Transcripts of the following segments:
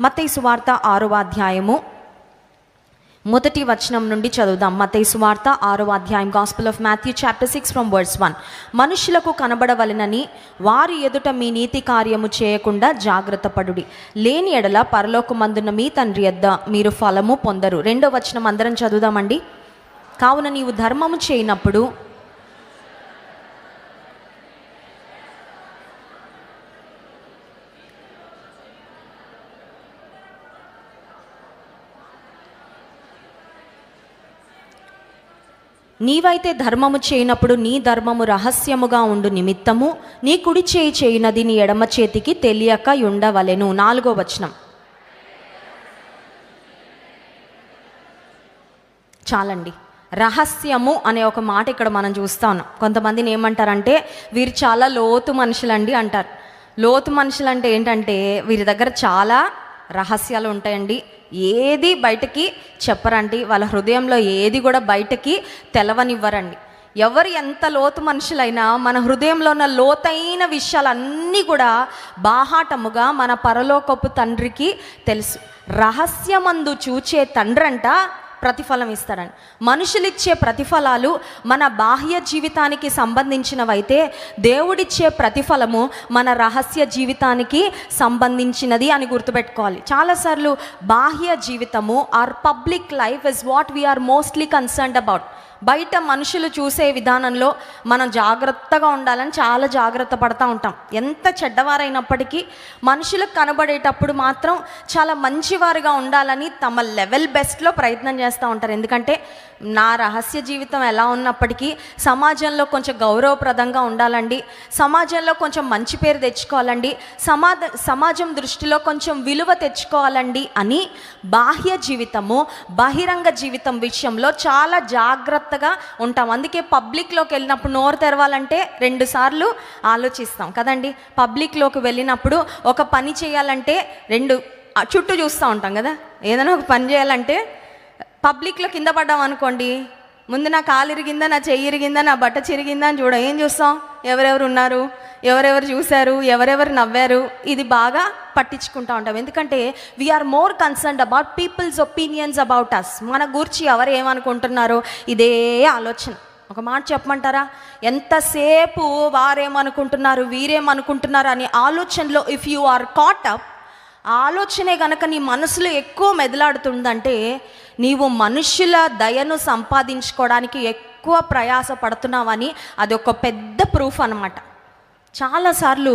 మత్తయి సువార్త 6వ అధ్యాయము మొదటి వచనం నుండి చదువుదాం. మత్తయి సువార్త 6వ అధ్యాయం, gospel of Matthew chapter 6 from verse 1. మనుషులకు కనబడవలెనని వారి ఎదుట మీ నీతి కార్యము చేయకుండా జాగ్రత్త పడుడి, లేని ఎడల పరలోకమందున్న మీ తండ్రి యొద్ద మీరు ఫలము పొందరు. 2వ వచనం అందరం చదువుదామండి. కావున నీవు ధర్మము చేయనప్పుడు నీవైతే ధర్మము చేయనప్పుడు నీ ధర్మము రహస్యముగా ఉండు నిమిత్తము నీ కుడి చేయి చేయునది నీ ఎడమ చేతికి తెలియక ఉండవలెను. 4వ వచనం చాలండి. రహస్యము అనే ఒక మాట ఇక్కడ మనం చూస్తా ఉన్నాం. కొంతమందిని ఏమంటారంటే వీరు చాలా లోతు మనుషులండి అంటారు. లోతు మనుషులు అంటే ఏంటంటే వీరి దగ్గర చాలా రహస్యాలు ఉంటాయండి, ఏది బయటకి చెప్పరండి, వాళ్ళ హృదయంలో ఏది కూడా బయటకి తెలవనివ్వరండి. ఎవరు ఎంత లోతు మనుషులైనా మన హృదయంలో ఉన్న లోతైన విషయాలన్నీ కూడా బాహాటముగా మన పరలోకపు తండ్రికి తెలుసు. రహస్యమందు చూచే తండ్రంట ప్రతిఫలం ఇస్తారని. మనుషులిచ్చే ప్రతిఫలాలు మన బాహ్య జీవితానికి సంబంధించినవైతే దేవుడిచ్చే ప్రతిఫలము మన రహస్య జీవితానికి సంబంధించినది అని గుర్తుపెట్టుకోవాలి. చాలాసార్లు బాహ్య జీవితము or public life is what we are mostly concerned about. బయట మనుషులు చూసే విధానంలో మనం జాగ్రత్తగా ఉండాలని చాలా జాగ్రత్త పడుతూ ఉంటాం. ఎంత చెడ్డవారైనప్పటికీ మనుషులకు కనబడేటప్పుడు మాత్రం చాలా మంచివారుగా ఉండాలని తమ లెవెల్ బెస్ట్లో ప్రయత్నం చేస్తూ ఉంటారు. ఎందుకంటే నా రహస్య జీవితం ఎలా ఉన్నప్పటికీ సమాజంలో కొంచెం గౌరవప్రదంగా ఉండాలండి, సమాజంలో కొంచెం మంచి పేరు తెచ్చుకోవాలండి, సమాజం దృష్టిలో కొంచెం విలువ తెచ్చుకోవాలండి అని బాహ్య జీవితము బహిరంగ జీవితం విషయంలో చాలా జాగ్రత్తగా ఉంటాం. అందుకే పబ్లిక్లోకి వెళ్ళినప్పుడు నోరు తెరవాలంటే 2 సార్లు ఆలోచిస్తాం కదండి. పబ్లిక్లోకి వెళ్ళినప్పుడు ఒక పని చేయాలంటే 2 చుట్టూ చూస్తూ ఉంటాం కదా. ఏదైనా ఒక పని చేయాలంటే పబ్లిక్లో కింద పడ్డాం అనుకోండి, ముందు నా కాలు ఇరిగిందా, నా చెయ్యి ఇరిగిందా, నా బట్ట చిరిగిందా అని ఏం చూస్తాం, ఎవరెవరు ఉన్నారు, ఎవరెవరు చూశారు, ఎవరెవరు నవ్వారు, ఇది బాగా పట్టించుకుంటూ ఉంటాం. ఎందుకంటే we are more concerned about people's opinions about us. మన గురించి ఎవరు ఏమనుకుంటున్నారో ఇదే ఆలోచన. ఒక మాట చెప్పమంటారా, ఎంతసేపు వారేమనుకుంటున్నారు వీరేమనుకుంటున్నారు అనే ఆలోచనలో if you are caught up, ఆలోచనే కనుక నీ మనసులో ఎక్కువ మెదలాడుతుందంటే నీవు మనుషుల దయను సంపాదించుకోవడానికి ఎక్కువ ప్రయాస పడుతున్నావని అది ఒక పెద్ద ప్రూఫ్ అన్నమాట. చాలాసార్లు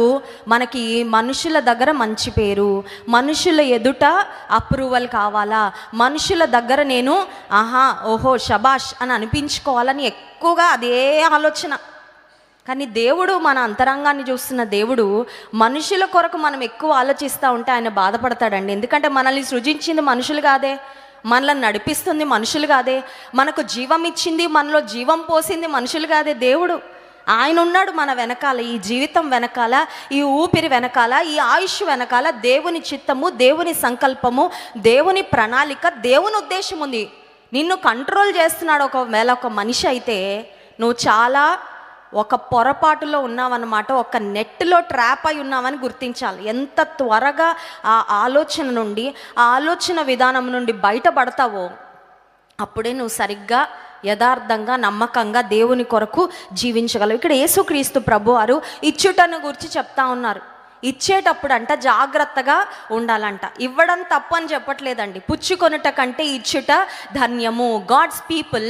మనకి మనుషుల దగ్గర మంచి పేరు, మనుషుల ఎదుట అప్రూవల్ కావాలా, మనుషుల దగ్గర నేను ఓహో శబాష్ అని అనిపించుకోవాలని ఎక్కువగా అదే ఆలోచన. కానీ దేవుడు మన అంతరంగాన్ని చూస్తున్న దేవుడు మనుషుల కొరకు మనం ఎక్కువ ఆలోచిస్తూ ఉంటే ఆయన బాధపడతాడండి. ఎందుకంటే మనల్ని సృజించింది మనుషులు కాదే, మనల్ని నడిపిస్తుంది మనుషులు కాదే, మనకు జీవం ఇచ్చింది మనలో జీవం పోసింది మనుషులు కాదే, దేవుడు. ఆయన ఉన్నాడు మన వెనకాల, ఈ జీవితం వెనకాల, ఈ ఊపిరి వెనకాల, ఈ ఆయుష్ వెనకాల దేవుని చిత్తము, దేవుని సంకల్పము, దేవుని ప్రణాళిక, దేవుని ఉద్దేశం ఉంది. నిన్ను కంట్రోల్ చేస్తున్నాడు. ఒకవేళ ఒక మనిషి అయితే నువ్వు చాలా ఒక పొరపాటులో ఉన్నావన్నమాట, ఒక నెట్లో ట్రాప్ అయి ఉన్నావని గుర్తించాలి. ఎంత త్వరగా ఆ ఆలోచన నుండి, ఆ ఆలోచన విధానం నుండి బయటపడతావో అప్పుడే నువ్వు సరిగ్గా యథార్థంగా నమ్మకంగా దేవుని కొరకు జీవించగలవు. ఇక్కడ యేసుక్రీస్తు ప్రభువారు ఇచ్చుటను గురించి చెప్తా ఉన్నారు. ఇచ్చేటప్పుడు అంట జాగ్రత్తగా ఉండాలంట. ఇవ్వడం తప్పు అని చెప్పట్లేదండి, పుచ్చుకొనుట కంటే ఇచ్చుట ధన్యము. God's people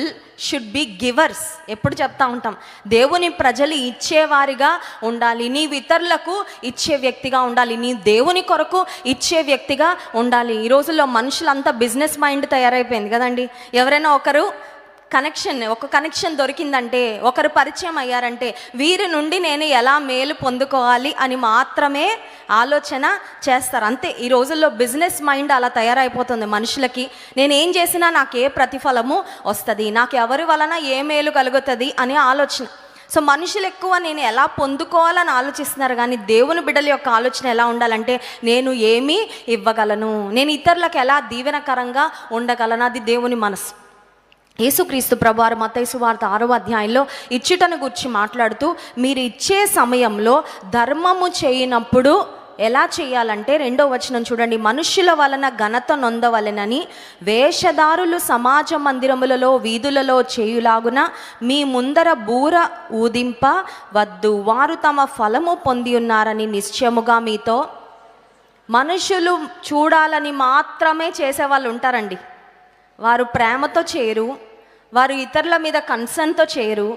should be givers. ఎప్పుడు చెప్తా ఉంటాం, దేవుని ప్రజలు ఇచ్చేవారిగా ఉండాలి, నీవు ఇతరులకు ఇచ్చే వ్యక్తిగా ఉండాలి, నీ దేవుని కొరకు ఇచ్చే వ్యక్తిగా ఉండాలి. ఈ రోజుల్లో మనుషులంతా బిజినెస్ మైండ్ తయారైపోయింది కదండి. ఎవరైనా ఒక కనెక్షన్ దొరికిందంటే, ఒకరు పరిచయం అయ్యారంటే వీరి నుండి నేను ఎలా మేలు పొందుకోవాలి అని మాత్రమే ఆలోచన చేస్తారు. అంతే, ఈ రోజుల్లో బిజినెస్ మైండ్ అలా తయారైపోతుంది మనుషులకి. నేను ఏం చేసినా నాకు ఏ ప్రతిఫలము వస్తుంది, నాకు ఎవరి వలన ఏ మేలు కలుగుతుంది అనే ఆలోచన. సో మనుషులు ఎక్కువ నేను ఎలా పొందుకోవాలని ఆలోచిస్తున్నారు. కానీ దేవుని బిడ్డల యొక్క ఆలోచన ఎలా ఉండాలంటే, నేను ఏమి ఇవ్వగలను, నేను ఇతరులకు ఎలా దీవెనకరంగా ఉండగలను, అది దేవుని మనసు. యేసుక్రీస్తు ప్రభువారు మత్తయి సువార్త 6వ అధ్యాయంలో ఇచ్చుటను గురించి మాట్లాడుతూ, మీరు ఇచ్చే సమయంలో ధర్మము చేయనప్పుడు ఎలా చేయాలంటే 2వ వచనం చూడండి, మనుష్యుల వలన ఘనత నొందవలెనని వేషధారులు సమాజ మందిరములలో వీధులలో చేయులాగున మీ ముందర బూర ఊదింప వద్దు, వారు తమ ఫలము పొంది ఉన్నారని నిశ్చయముగా మీతో. మనుషులు చూడాలని మాత్రమే చేసేవాళ్ళు ఉంటారండి. వారు ప్రేమతో చేయరు, వారు ఇతరుల మీద కన్సర్న్తో చేయరు,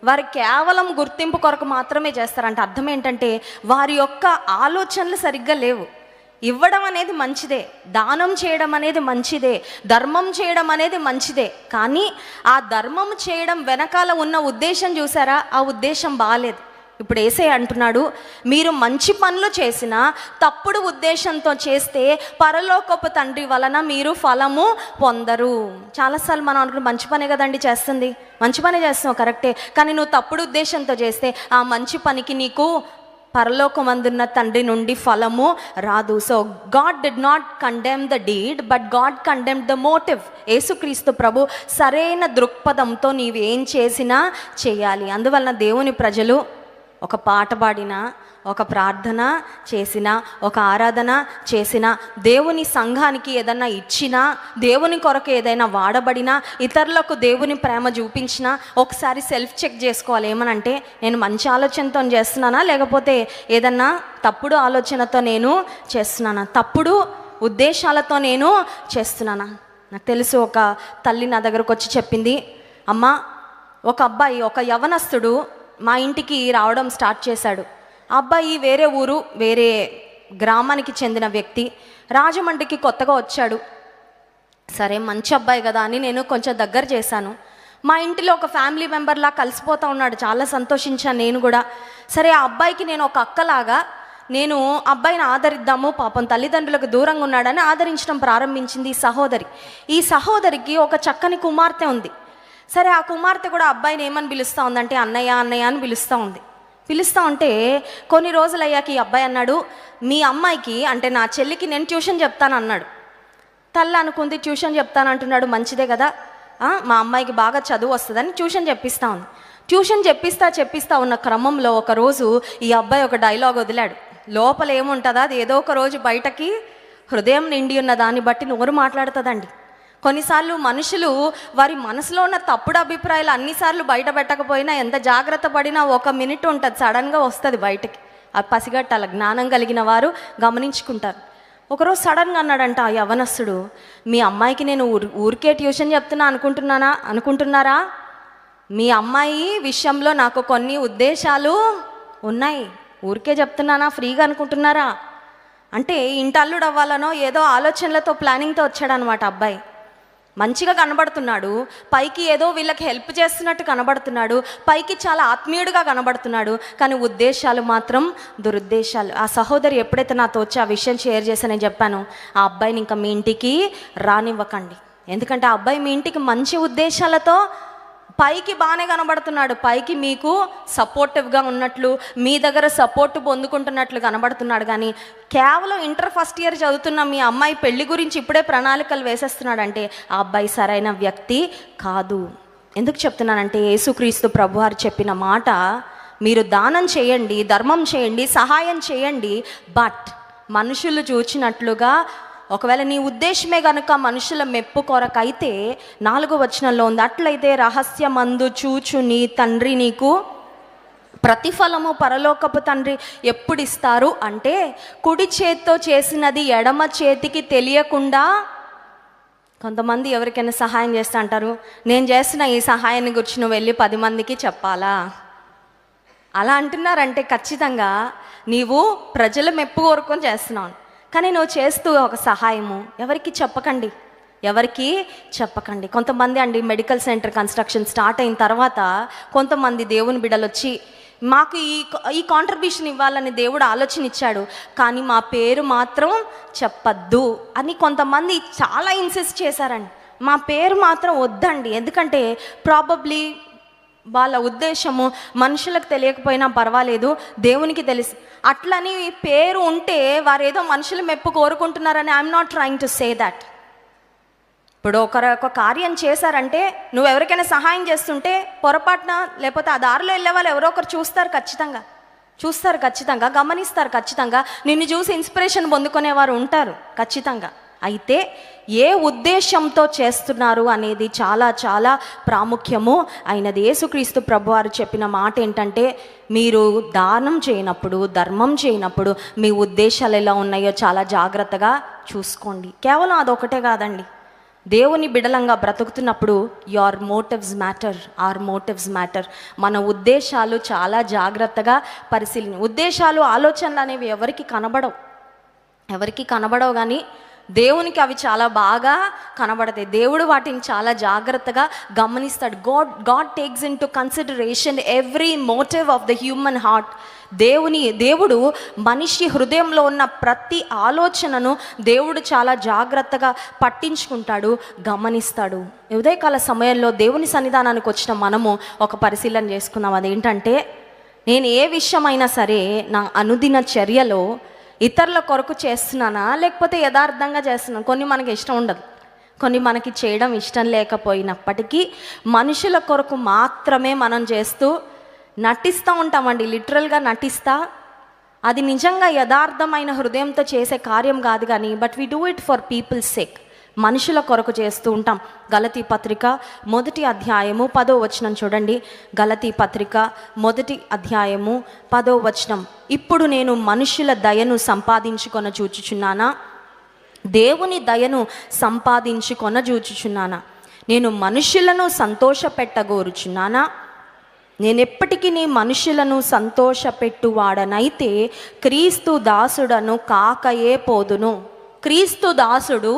వారు కేవలం గుర్తింపు కొరకు మాత్రమే చేస్తారంట. అర్థం ఏంటంటే వారి యొక్క ఆలోచనలు సరిగ్గా లేవు. ఇవ్వడం అనేది మంచిదే, దానం చేయడం అనేది మంచిదే, ధర్మం చేయడం అనేది మంచిదే, కానీ ఆ ధర్మం చేయడం వెనకాల ఉన్న ఉద్దేశం చూసారా, ఆ ఉద్దేశం బాగాలేదు. ఇప్పుడు యేసయ్య అంటున్నాడు, మీరు మంచి పనులు చేసినా తప్పుడు ఉద్దేశంతో చేస్తే పరలోకపు తండ్రి వలన మీరు ఫలము పొందరు. చాలాసార్లు మనం అనుకుంటున్నాం మంచి పనే కదండి చేస్తుంది, మంచి పనే చేస్తున్నావు కరెక్టే, కానీ నువ్వు తప్పుడు ఉద్దేశంతో చేస్తే ఆ మంచి పనికి నీకు పరలోకమందున్న తండ్రి నుండి ఫలము రాదు. So God did not condemn the deed, but God condemn the motive. యేసుక్రీస్తు ప్రభు సరైన దృక్పథంతో నీవేం చేసినా చేయాలి. అందువలన దేవుని ప్రజలు ఒక పాట పాడినా, ఒక ప్రార్థన చేసినా, ఒక ఆరాధన చేసినా, దేవుని సంఘానికి ఏదైనా ఇచ్చినా, దేవుని కొరకు ఏదైనా వాడబడినా, ఇతరులకు దేవుని ప్రేమ చూపించినా ఒకసారి సెల్ఫ్ చెక్ చేసుకోవాలి. ఏమనంటే నేను మంచి ఆలోచనతో చేస్తున్నానా, లేకపోతే ఏదన్నా తప్పుడు ఆలోచనతో నేను చేస్తున్నానా, తప్పుడు ఉద్దేశాలతో నేను చేస్తున్నానా. నాకు తెలుసు, ఒక తల్లి నా దగ్గరకు వచ్చి చెప్పింది, అమ్మ ఒక అబ్బాయి, ఒక యవనస్తుడు మా ఇంటికి రావడం స్టార్ట్ చేశాడు. ఆ అబ్బాయి వేరే ఊరు, వేరే గ్రామానికి చెందిన వ్యక్తి, రాజమండ్రికి కొత్తగా వచ్చాడు. సరే మంచి అబ్బాయి కదా అని నేను కొంచెం దగ్గర చేశాను. మా ఇంటిలో ఒక ఫ్యామిలీ మెంబర్లా కలిసిపోతూ ఉన్నాడు, చాలా సంతోషించాను నేను కూడా. సరే ఆ అబ్బాయికి నేను ఒక అక్కలాగా నేను అబ్బాయిని ఆదరిద్దాము, పాపం తల్లిదండ్రులకు దూరంగా ఉన్నాడని ఆదరించడం ప్రారంభించింది ఈ సహోదరి. ఈ సహోదరికి ఒక చక్కని కుమార్తె ఉంది. సరే ఆ కుమార్తె కూడా అబ్బాయిని ఏమని పిలుస్తూ ఉందంటే అన్నయ్య అన్నయ్య అని పిలుస్తూ ఉంది. పిలుస్తూ ఉంటే కొన్ని రోజులు అయ్యాక ఈ అబ్బాయి అన్నాడు, మీ అమ్మాయికి అంటే నా చెల్లికి నేను ట్యూషన్ చెప్తాను అన్నాడు. తల్లి అనుకుంది, ట్యూషన్ చెప్తాను అంటున్నాడు, మంచిదే కదా, మా అమ్మాయికి బాగా చదువు వస్తుందని ట్యూషన్ చెప్పిస్తూ ఉంది. ట్యూషన్ చెప్పిస్తా ఉన్న క్రమంలో ఒకరోజు ఈ అబ్బాయి ఒక డైలాగ్ వదిలాడు. లోపల ఏముంటుందో అది ఏదో ఒక రోజు బయటకి హృదయం నిండి ఉన్న దాన్ని బట్టి నోరు మాట్లాడుతుందండి. కొన్నిసార్లు మనుషులు వారి మనసులో ఉన్న తప్పుడు అభిప్రాయాలు అన్నిసార్లు బయట పెట్టకపోయినా, ఎంత జాగ్రత్త పడినా 1 మినిట్ ఉంటుంది, సడన్గా వస్తుంది బయటకి. ఆ పసిగట్టాల జ్ఞానం కలిగిన వారు గమనించుకుంటారు. ఒకరోజు సడన్గా అన్నాడంట ఆ యవనస్తుడు, మీ అమ్మాయికి నేను ఊరికే ట్యూషన్ చెప్తున్నా అనుకుంటున్నారా, మీ అమ్మాయి విషయంలో నాకు కొన్ని ఉద్దేశాలు ఉన్నాయి, ఊరికే చెప్తున్నానా, ఫ్రీగా అనుకుంటున్నారా అంటే ఇంటల్లుడు అవ్వాలనో ఏదో ఆలోచనలతో ప్లానింగ్తో వచ్చాడనమాట అబ్బాయి. మంచిగా కనబడుతున్నాడు, పైకి ఏదో వీళ్ళకి హెల్ప్ చేస్తున్నట్టు కనబడుతున్నాడు, పైకి చాలా ఆత్మీయుడిగా కనబడుతున్నాడు, కానీ ఉద్దేశాలు మాత్రం దురుద్దేశాలు. ఆ సహోదరి ఎప్పుడైతే నాతో వచ్చి ఆ విషయం షేర్ చేశానని చెప్పాను, ఆ అబ్బాయిని ఇంకా మీ ఇంటికి రానివ్వకండి. ఎందుకంటే ఆ అబ్బాయి మీ ఇంటికి మంచి ఉద్దేశాలతో పైకి బాగానే కనబడుతున్నాడు, పైకి మీకు సపోర్టివ్గా ఉన్నట్లు, మీ దగ్గర సపోర్ట్ పొందుకుంటున్నట్లు కనబడుతున్నాడు, కానీ కేవలం ఇంటర్ ఫస్ట్ ఇయర్ చదువుతున్న మీ అమ్మాయి పెళ్లి గురించి ఇప్పుడే ప్రణాళికలు వేసేస్తున్నాడంటే ఆ అబ్బాయి సరైన వ్యక్తి కాదు. ఎందుకు చెప్తున్నానంటే యేసుక్రీస్తు ప్రభువారు చెప్పిన మాట, మీరు దానం చేయండి, ధర్మం చేయండి, సహాయం చేయండి, బట్ మనుషులు చూచినట్లుగా, ఒకవేళ నీ ఉద్దేశమే కనుక మనుషుల మెప్పు కొరకైతే 4వ వచనంలో ఉంది, అట్లయితే రహస్యమందు చూచు నీ తండ్రి నీకు ప్రతిఫలము పరలోకపు తండ్రి ఎప్పుడు ఇస్తారు అంటే, కుడి చేత్తో చేసినది ఎడమ చేతికి తెలియకుండా. కొంతమంది ఎవరికైనా సహాయం చేస్తా అంటారు, నేను చేసిన ఈ సహాయాన్ని గురించి నువ్వు వెళ్ళి 10 మందికి చెప్పాలా, అలా అంటున్నారంటే ఖచ్చితంగా నీవు ప్రజల మెప్పు కోరుకొని చేస్తున్నావు. కానీ నువ్వు చేస్తూ ఒక సహాయము ఎవరికి చెప్పకండి. కొంతమంది అండి మెడికల్ సెంటర్ కన్స్ట్రక్షన్ స్టార్ట్ అయిన తర్వాత కొంతమంది దేవుని బిడ్డలు వచ్చి, మాకు ఈ కాంట్రిబ్యూషన్ ఇవ్వాలని దేవుడు ఆలోచన ఇచ్చాడు, కానీ మా పేరు మాత్రం చెప్పద్దు అని కొంతమంది చాలా ఇన్సిస్ట్ చేశారండి. మా పేరు మాత్రం వద్దండి, ఎందుకంటే ప్రాబబ్లీ వాళ్ళ ఉద్దేశము మనుషులకు తెలియకపోయినా పర్వాలేదు, దేవునికి తెలుసు. అట్లని పేరు ఉంటే వారు ఏదో మనుషులు మెప్పు కోరుకుంటున్నారని I'm not trying to say that. ఇప్పుడు ఒక కార్యం చేశారంటే, నువ్వు ఎవరికైనా సహాయం చేస్తుంటే పొరపాటున లేకపోతే ఆ దారిలో వెళ్ళే వాళ్ళు ఎవరో ఒకరు చూస్తారు ఖచ్చితంగా. చూస్తారు ఖచ్చితంగా, గమనిస్తారు ఖచ్చితంగా, నిన్ను చూసి ఇన్స్పిరేషన్ పొందుకునేవారు ఉంటారు ఖచ్చితంగా. అయితే ఏ ఉద్దేశంతో చేస్తున్నారు అనేది చాలా చాలా ప్రాముఖ్యము. అయినది యేసుక్రీస్తు ప్రభువారు చెప్పిన మాట ఏంటంటే, మీరు దానం చేయనప్పుడు, ధర్మం చేయనప్పుడు మీ ఉద్దేశాలు ఎలా ఉన్నాయో చాలా జాగ్రత్తగా చూసుకోండి. కేవలం అదొకటే కాదండి, దేవుని బిడలంగా బ్రతుకుతున్నప్పుడు your motives matter, or motives matter. మన ఉద్దేశాలు చాలా జాగ్రత్తగా ఉద్దేశాలు, ఆలోచనలు అనేవి ఎవరికి కనబడవు కానీ దేవునికి అవి చాలా బాగా కనబడతాయి. దేవుడు వాటిని చాలా జాగ్రత్తగా గమనిస్తాడు. God takes in to consideration every motive of the human heart. దేవుడు మనిషి హృదయంలో ఉన్న ప్రతి ఆలోచనను దేవుడు చాలా జాగ్రత్తగా పట్టించుకుంటాడు, గమనిస్తాడు. ఉదయకాల సమయంలో దేవుని సన్నిధానానికి వచ్చిన మనము ఒక పరిశీలన చేసుకుందాం. అదేంటంటే, నేను ఏ విషయమైనా సరే నా అనుదిన చర్యలో ఇతరుల కొరకు చేస్తున్నానా లేకపోతే యథార్థంగా చేస్తున్నాను? కొన్ని మనకి ఇష్టం ఉండదు, కొన్ని మనకి చేయడం ఇష్టం లేకపోయినప్పటికీ మనుషుల కొరకు మాత్రమే మనం చేస్తూ నటిస్తూ ఉంటామండి. లిటరల్గా నటిస్తా. అది నిజంగా యథార్థమైన హృదయంతో చేసే కార్యం కాదు కానీ, but we do it for people's sake. మనుషుల కొరకు చేస్తూ ఉంటాం. గలతీ పత్రిక 1వ అధ్యాయము 10వ వచనం చూడండి. గలతీ పత్రిక 1వ అధ్యాయము 10వ వచనం. ఇప్పుడు నేను మనుషుల దయను సంపాదించుకొన చూచుచున్నానా, దేవుని దయను సంపాదించుకొన చూచుచున్నానా? నేను మనుషులను సంతోషపెట్టగోరుచున్నానా? నేనెప్పటికీ నీ మనుషులను సంతోషపెట్టువాడనైతే క్రీస్తు దాసుడను కాకయే పోదును. క్రీస్తు దాసుడు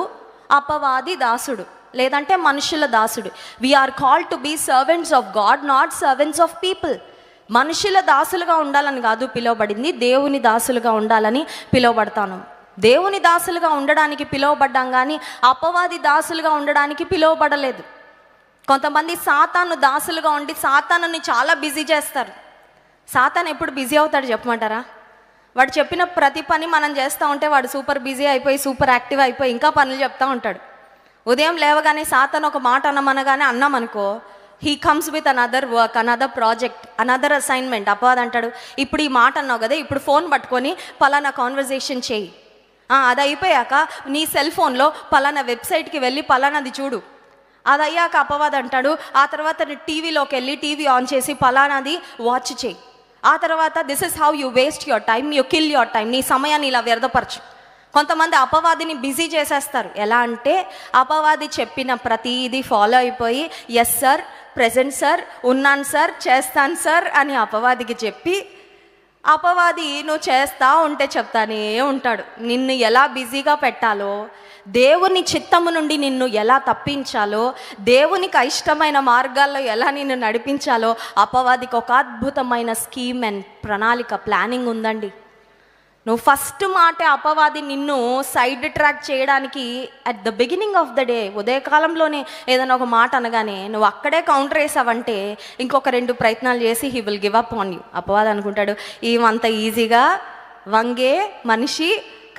అపవాది దాసుడు, లేదంటే మనుషుల దాసుడు. We are called to be servants of God, not servants of people. మనుషుల దాసులుగా ఉండాలని కాదు పిలువబడింది, దేవుని దాసులుగా ఉండాలని పిలువబడతాను. దేవుని దాసులుగా ఉండడానికి పిలువబడ్డాం కానీ అపవాది దాసులుగా ఉండడానికి పిలువబడలేదు. కొంతమంది సాతాను దాసులుగా ఉండి సాతానుని చాలా బిజీ చేస్తారు. సాతాను ఎప్పుడు బిజీ అవుతాడు చెప్పమంటారా? వాడు చెప్పిన ప్రతి పని మనం చేస్తూ ఉంటే వాడు సూపర్ బిజీ అయిపోయి, సూపర్ యాక్టివ్ అయిపోయి ఇంకా పనులు చెప్తూ ఉంటాడు. ఉదయం లేవగానే సాతాను ఒక మాట అన్నామనుకో, he comes with another work, another project, another assignment. అపవాది అంటాడు, ఇప్పుడు ఈ మాట అన్నావు కదా, ఇప్పుడు ఫోన్ పట్టుకొని పలానా కాన్వర్జేషన్ చేయి. అది అయిపోయాక నీ సెల్ ఫోన్లో పలానా వెబ్సైట్కి వెళ్ళి పలానాది చూడు. అది అయ్యాక అపవాది అంటాడు, ఆ తర్వాత టీవీలోకి వెళ్ళి టీవీ ఆన్ చేసి పలానాది వాచ్ చేయి. ఆ తర్వాత this is how you waste your time, you kill your time. నీ సమయాన్ని ఇలా వ్యర్థపరచు. కొంతమంది అపవాదిని బిజీ చేసేస్తారు. ఎలా అంటే, అపవాది చెప్పిన ప్రతిదీ ఫాలో అయిపోయి, ఎస్ సార్, ప్రెజెంట్ సార్, ఉన్నాను సార్, చేస్తాను సార్ అని అపవాదికి చెప్పి, అపవాది నువ్వు చేస్తా ఉంటే చెప్తానే ఉంటాడు. నిన్ను ఎలా బిజీగా పెట్టాలో, దేవుని చిత్తము నుండి నిన్ను ఎలా తప్పించాలో, దేవునికి ఇష్టమైన మార్గాల్లో ఎలా నిన్ను నడిపించాలో అపవాదికి ఒక అద్భుతమైన స్కీమ్ అండ్ ప్రణాళిక, ప్లానింగ్ ఉందండి. నువ్వు ఫస్ట్ మాటే అపవాది నిన్ను సైడ్ ట్రాక్ చేయడానికి at the beginning of the day, ఉదయకాలంలోనే ఏదైనా ఒక మాట అనగానే నువ్వు అక్కడే కౌంటర్ వేసావంటే ఇంకొక 2 ప్రయత్నాలు చేసి he will give up on you. అపవాది అనుకుంటాడు, ఈమంత ఈజీగా వంగే మనిషి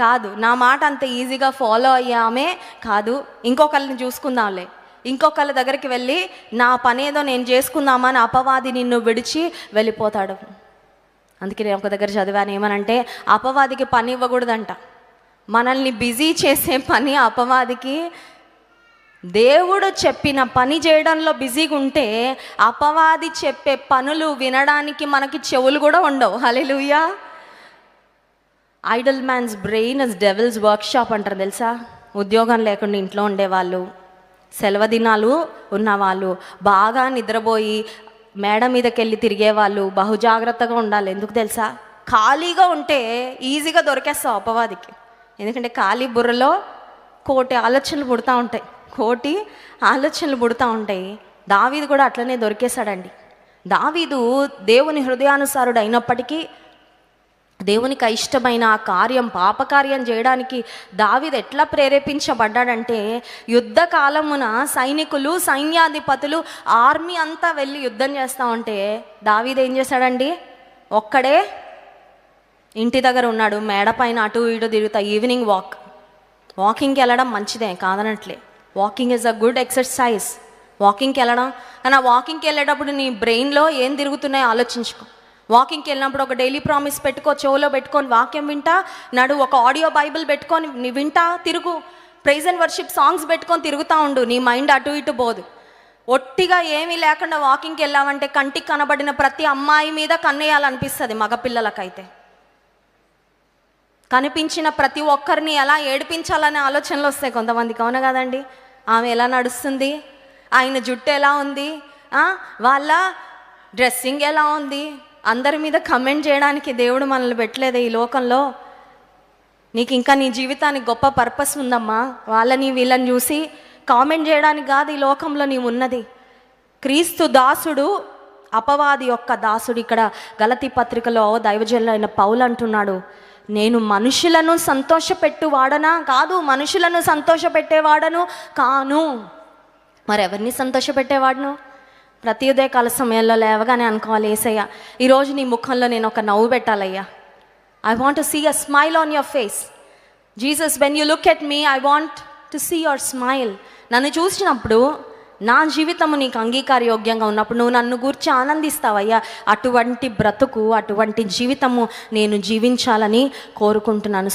కాదు, నా మాట అంత ఈజీగా ఫాలో అయ్యామే కాదు, ఇంకొకరిని చూసుకుందాంలే, ఇంకొకళ్ళ దగ్గరికి వెళ్ళి నా పనేదో నేను చేసుకుందామని అపవాది నిన్ను విడిచి వెళ్ళిపోతాడు. అందుకే నేను ఒక దగ్గర చదివాను, ఏమనంటే అపవాదికి పని ఇవ్వకూడదంట. మనల్ని బిజీ చేసే పని అపవాదికి, దేవుడు చెప్పిన పని చేయడంలో బిజీగా ఉంటే అపవాది చెప్పే పనులు వినడానికి మనకి చెవులు కూడా ఉండవు. హల్లెలూయా. Idle man's brain is devil's workshop అంటారు తెలుసా? ఉద్యోగం లేకుండా ఇంట్లో ఉండేవాళ్ళు, సెలవు దినాలు ఉన్నవాళ్ళు, బాగా నిద్రపోయి మేడ మీదకి వెళ్ళి తిరిగేవాళ్ళు బహుజాగ్రత్తగా ఉండాలి. ఎందుకు తెలుసా? ఖాళీగా ఉంటే ఈజీగా దొరికేస్తావు అపవాదికి. ఎందుకంటే ఖాళీ బుర్రలో కోటి ఆలోచనలు పుడతా ఉంటాయి. దావీదు కూడా అట్లనే దొరికేశాడండి. దావీదు దేవుని హృదయానుసారుడు అయినప్పటికీ దేవునికి ఇష్టమైన ఆ కార్యం, పాపకార్యం చేయడానికి దావీదు ఎట్లా ప్రేరేపించబడ్డాడంటే, యుద్ధ కాలమున సైనికులు, సైన్యాధిపతులు, ఆర్మీ అంతా వెళ్ళి యుద్ధం చేస్తూ ఉంటే దావీదు ఏం చేశాడండి? ఒక్కడే ఇంటి దగ్గర ఉన్నాడు. మేడ పైన అటు ఇటు తిరుగుతా. ఈవినింగ్ వాకింగ్కి వెళ్ళడం మంచిదే, కాదనట్లే. Walking is a good exercise. వాకింగ్కి వెళ్ళడం, కానీ ఆ వాకింగ్కి వెళ్ళేటప్పుడు నీ బ్రెయిన్లో ఏం తిరుగుతున్నాయో ఆలోచించుకో. వాకింగ్కి వెళ్ళినప్పుడు ఒక డైలీ ప్రామిస్ పెట్టుకో, చెవులో పెట్టుకొని వాక్యం వింటా నడు. ఒక ఆడియో బైబిల్ పెట్టుకొని నీ వింటా తిరుగు. ప్రైజ్ అండ్ వర్షిప్ సాంగ్స్ పెట్టుకొని తిరుగుతూ ఉండు. నీ మైండ్ అటు ఇటు పోదు. ఒట్టిగా ఏమీ లేకుండా వాకింగ్కి వెళ్ళామంటే కంటికి కనబడిన ప్రతి అమ్మాయి మీద కన్నేయాలనిపిస్తుంది. మగపిల్లలకైతే కనిపించిన ప్రతి ఒక్కరిని ఎలా ఏడిపించాలనే ఆలోచనలు వస్తాయి కొంతమందికి, అవునా కదండి? ఆమె ఎలా నడుస్తుంది, ఆయన జుట్టు ఎలా ఉంది, వాళ్ళ డ్రెస్సింగ్ ఎలా ఉంది, అందరి మీద కమెంట్ చేయడానికి దేవుడు మనల్ని పెట్టలేదే ఈ లోకంలో. నీకు ఇంకా నీ జీవితానికి గొప్ప పర్పస్ ఉందమ్మా. వాళ్ళని వీళ్ళని చూసి కామెంట్ చేయడానికి కాదు ఈ లోకంలో నీవు ఉన్నది. క్రీస్తు దాసుడు అపవాది యొక్క దాసుడు. ఇక్కడ గలతీ పత్రికలో దైవజనులైన పౌలు అంటున్నాడు, నేను మనుషులను సంతోషపెట్టువాడనా కాదు, మనుషులను సంతోషపెట్టేవాడను కాను. మరి ఎవరిని సంతోషపెట్టేవాడును? ప్రతి ఉదయకాల సమయంలో లేవగానే అనుకోవాలి, యేసయ్య ఈరోజు నీ ముఖంలో నేను ఒక నవ్వు పెట్టాలయ్యా. I want to see a smile on your face. Jesus, when you look at me, I want to see your smile. నన్ను చూసినప్పుడు నా జీవితము నీకు అంగీకారయోగ్యంగా ఉన్నప్పుడు నువ్వు నన్ను గూర్చి ఆనందిస్తావయ్యా. అటువంటి బ్రతుకు, అటువంటి జీవితము నేను జీవించాలని కోరుకుంటున్నాను.